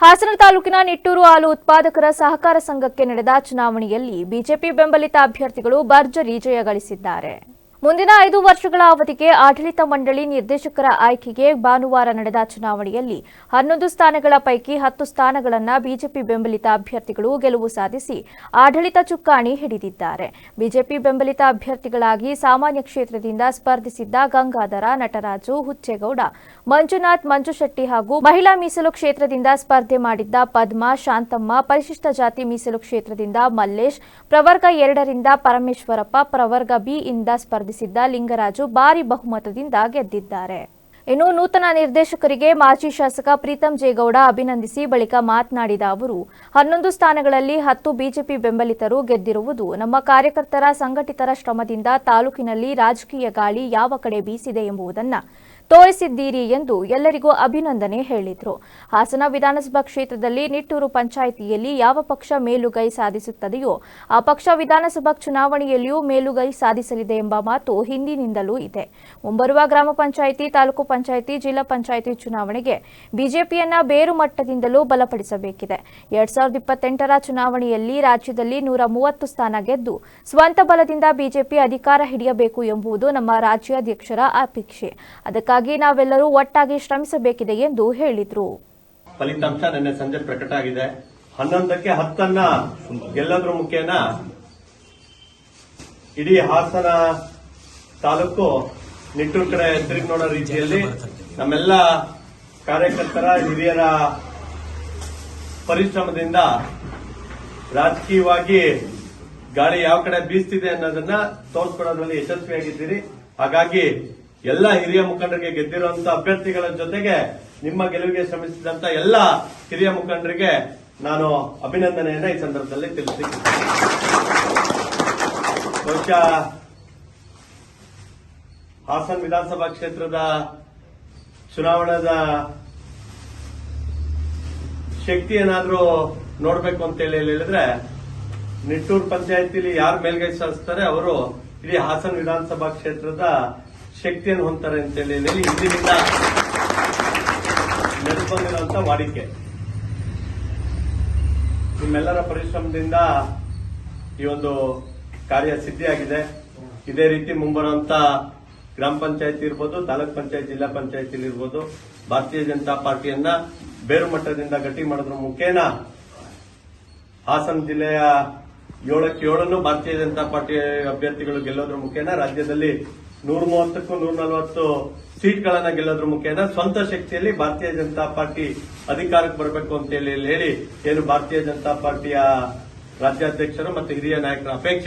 ಹಾಸನ ತಾಲೂಕಿನ ನಿಟ್ಟೂರು ಹಾಲು ಉತ್ಪಾದಕರ ಸಹಕಾರ ಸಂಘಕ್ಕೆ ನಡೆದ ಚುನಾವಣೆಯಲ್ಲಿ ಬಿಜೆಪಿ ಬೆಂಬಲಿತ ಅಭ್ಯರ್ಥಿಗಳು ಭರ್ಜರಿ ಜಯ ಗಳಿಸಿದ್ದಾರೆ. ಮುಂದಿನ 5 ವರ್ಷಗಳ ಅವಧಿಗೆ ಆಡಳಿತ ಮಂಡಳಿ ನಿರ್ದೇಶಕರ ಆಯ್ಕೆಗೆ ಭಾನುವಾರ ನಡೆದ ಚುನಾವಣೆಯಲ್ಲಿ 11 ಸ್ಥಾನಗಳ ಪೈಕಿ 10 ಸ್ಥಾನಗಳನ್ನು ಬಿಜೆಪಿ ಬೆಂಬಲಿತ ಅಭ್ಯರ್ಥಿಗಳು ಗೆಲುವು ಸಾಧಿಸಿ ಆಡಳಿತ ಚುಕ್ಕಾಣಿ ಹಿಡಿದಿದ್ದಾರೆ. ಬಿಜೆಪಿ ಬೆಂಬಲಿತ ಅಭ್ಯರ್ಥಿಗಳಾಗಿ ಸಾಮಾನ್ಯ ಕ್ಷೇತ್ರದಿಂದ ಸ್ಪರ್ಧಿಸಿದ್ದ ಗಂಗಾಧರ, ನಟರಾಜು, ಹುಚ್ಚೇಗೌಡ, ಮಂಜುನಾಥ್, ಮಂಜುಶೆಟ್ಟಿ ಹಾಗೂ ಮಹಿಳಾ ಮೀಸಲು ಕ್ಷೇತ್ರದಿಂದ ಸ್ಪರ್ಧೆ ಮಾಡಿದ್ದ ಪದ್ಮಾ, ಶಾಂತಮ್ಮ, ಪರಿಶಿಷ್ಟ ಜಾತಿ ಮೀಸಲು ಕ್ಷೇತ್ರದಿಂದ ಮಲ್ಲೇಶ್, ಪ್ರವರ್ಗ 2ರಿಂದ ಪರಮೇಶ್ವರಪ್ಪ, ಪ್ರವರ್ಗ ಬಿ ಇಂದ ಸ್ಪರ್ಧಿಸಿದ್ದ ಲಿಂಗರಾಜು ಭಾರಿ ಬಹುಮತದಿಂದ ಗೆದ್ದಿದ್ದಾರೆ. ಇನ್ನು ನೂತನ ನಿರ್ದೇಶಕರಿಗೆ ಮಾಜಿ ಶಾಸಕ ಪ್ರೀತಂ ಜೇಗೌಡ ಅಭಿನಂದಿಸಿ ಬಳಿಕ ಮಾತನಾಡಿದ ಅವರು, 11 ಸ್ಥಾನಗಳಲ್ಲಿ 10 ಬಿಜೆಪಿ ಬೆಂಬಲಿತರು ಗೆದ್ದಿರುವುದು ನಮ್ಮ ಕಾರ್ಯಕರ್ತರ ಸಂಘಟಿತರ ಶ್ರಮದಿಂದ ತಾಲೂಕಿನಲ್ಲಿ ರಾಜಕೀಯ ಗಾಳಿ ಯಾವ ಕಡೆ ಬೀಸಿದೆ ಎಂಬುದನ್ನು ತೋರಿಸಿದ್ದೀರಿ ಎಂದು ಎಲ್ಲರಿಗೂ ಅಭಿನಂದನೆ ಹೇಳಿದರು. ಹಾಸನ ವಿಧಾನಸಭಾ ಕ್ಷೇತ್ರದಲ್ಲಿ ನಿಟ್ಟೂರು ಪಂಚಾಯಿತಿಯಲ್ಲಿ ಯಾವ ಪಕ್ಷ ಮೇಲುಗೈ ಸಾಧಿಸುತ್ತದೆಯೋ ಆ ಪಕ್ಷ ವಿಧಾನಸಭಾ ಚುನಾವಣೆಯಲ್ಲಿಯೂ ಮೇಲುಗೈ ಸಾಧಿಸಲಿದೆ ಎಂಬ ಮಾತು ಹಿಂದಿನಿಂದಲೂ ಇದೆ. ಮುಂಬರುವ ಗ್ರಾಮ ಪಂಚಾಯಿತಿ, ತಾಲೂಕು ಪಂಚಾಯಿತಿ, ಜಿಲ್ಲಾ ಪಂಚಾಯಿತಿ ಚುನಾವಣೆಗೆ ಬಿಜೆಪಿಯನ್ನ ಬೇರು ಮಟ್ಟದಿಂದಲೂ ಬಲಪಡಿಸಬೇಕಿದೆ. 2028ರ ಚುನಾವಣೆಯಲ್ಲಿ ರಾಜ್ಯದಲ್ಲಿ 130 ಸ್ಥಾನ ಗೆದ್ದು ಸ್ವಂತ ಬಲದಿಂದ ಬಿಜೆಪಿ ಅಧಿಕಾರ ಹಿಡಿಯಬೇಕು ಎಂಬುದು ನಮ್ಮ ರಾಜ್ಯಾಧ್ಯಕ್ಷರ ಅಪೇಕ್ಷೆ. ಅದಕ್ಕಾಗಿ ನಾವೆಲ್ಲರೂ ಒಟ್ಟಾಗಿ ಶ್ರಮಿಸಬೇಕಿದೆ ಎಂದು ಹೇಳಿದರು. ಫಲಿತಾಂಶ ನಿನ್ನೆ ಸಂಜೆ ಪ್ರಕಟ ಆಗಿದೆ. 11ಕ್ಕೆ 10 ಗೆಲ್ಲೋದ್ರ ಮುಖೇನ ಇಡೀ ಹಾಸನ ತಾಲೂಕು ನಿಟ್ಟೂರು ಕಡೆ ತಿರುಗಿ ನೋಡೋ ರೀತಿಯಲ್ಲಿ ನಮ್ಮೆಲ್ಲ ಕಾರ್ಯಕರ್ತರ ಹಿರಿಯರ ಪರಿಶ್ರಮದಿಂದ ರಾಜಕೀಯವಾಗಿ ಗಾಳಿ ಯಾವ ಕಡೆ ಬೀಸ್ತಿದೆ ಅನ್ನೋದನ್ನ ತೋರಿಸ್ಕೊಡೋದ್ರಲ್ಲಿ ಯಶಸ್ವಿಯಾಗಿದ್ದೀರಿ. ಹಾಗಾಗಿ ಎಲ್ಲ ಹಿರಿಯ ಮುಖಂಡರಿಗೆ ಗೆದ್ದಿರುವಂತ ಅಭ್ಯರ್ಥಿಗಳ ಜೊತೆಗೆ ನಿಮ್ಮ ಗೆಲುವಿಗೆ ಶ್ರಮಿಸಿದಂತ ಎಲ್ಲ ಹಿರಿಯ ಮುಖಂಡರಿಗೆ ನಾನು ಅಭಿನಂದನೆಯನ್ನ ಈ ಸಂದರ್ಭದಲ್ಲಿ ತಿಳಿಸಿದ್ದೀನಿ. ಬಹುಶಃ ಹಾಸನ ವಿಧಾನಸಭಾ ಕ್ಷೇತ್ರದ ಚುನಾವಣಾ ಶಕ್ತಿ ಏನಾದ್ರೂ ನೋಡಬೇಕು ಅಂತ ಹೇಳಿದ್ರೆ ನಿಟ್ಟೂರು ಪಂಚಾಯತಿಲಿ ಯಾರು ಮೇಲ್ಗೈ ಸಾಧಿಸ್ತಾರೆ ಅವರು ಇಡೀ ಹಾಸನ ವಿಧಾನಸಭಾ ಕ್ಷೇತ್ರದ ಶಕ್ತಿಯನ್ನು ಹೊಂದ್ತಾರೆ ಅಂತೇಳಿ ಹಿಂದಿನಿಂದ ನಡೆದುಕೊಂಡಿರುವಂತ ವಾಡಿಕೆ. ನಿಮ್ಮೆಲ್ಲರ ಪರಿಶ್ರಮದಿಂದ ಈ ಒಂದು ಕಾರ್ಯ ಸಿದ್ಧಿಯಾಗಿದೆ. ಇದೇ ರೀತಿ ಮುಂಬರುವಂತ ಗ್ರಾಮ ಪಂಚಾಯತಿ ಇರ್ಬೋದು, ತಾಲೂಕ್ ಪಂಚಾಯತ್, ಜಿಲ್ಲಾ ಪಂಚಾಯತಿ ಇರ್ಬೋದು, ಭಾರತೀಯ ಜನತಾ ಪಾರ್ಟಿಯನ್ನ ಬೇರು ಮಟ್ಟದಿಂದ ಗಟ್ಟಿ ಮಾಡೋದ್ರ ಮುಖೇನ ಹಾಸನ ಜಿಲ್ಲೆಯ 7ಕ್ಕೆ 7 ಭಾರತೀಯ ಜನತಾ ಪಾರ್ಟಿ ಅಭ್ಯರ್ಥಿಗಳು ಗೆಲ್ಲೋದ್ರ ಮುಖೇನ ರಾಜ್ಯದಲ್ಲಿ 130ಕ್ಕೂ 140 ಸೀಟ್ಗಳನ್ನ ಗೆಲ್ಲೋದ್ರ ಮುಖೇನ ಸ್ವಂತ ಶಕ್ತಿಯಲ್ಲಿ ಭಾರತೀಯ ಜನತಾ ಪಾರ್ಟಿ ಅಧಿಕಾರಕ್ಕೆ ಬರಬೇಕು ಅಂತ ಹೇಳಿ ಏನು ಭಾರತೀಯ ಜನತಾ ಪಾರ್ಟಿಯ ರಾಜ್ಯಾಧ್ಯಕ್ಷರು ಮತ್ತು ಹಿರಿಯ ನಾಯಕರ ಅಪೇಕ್ಷೆ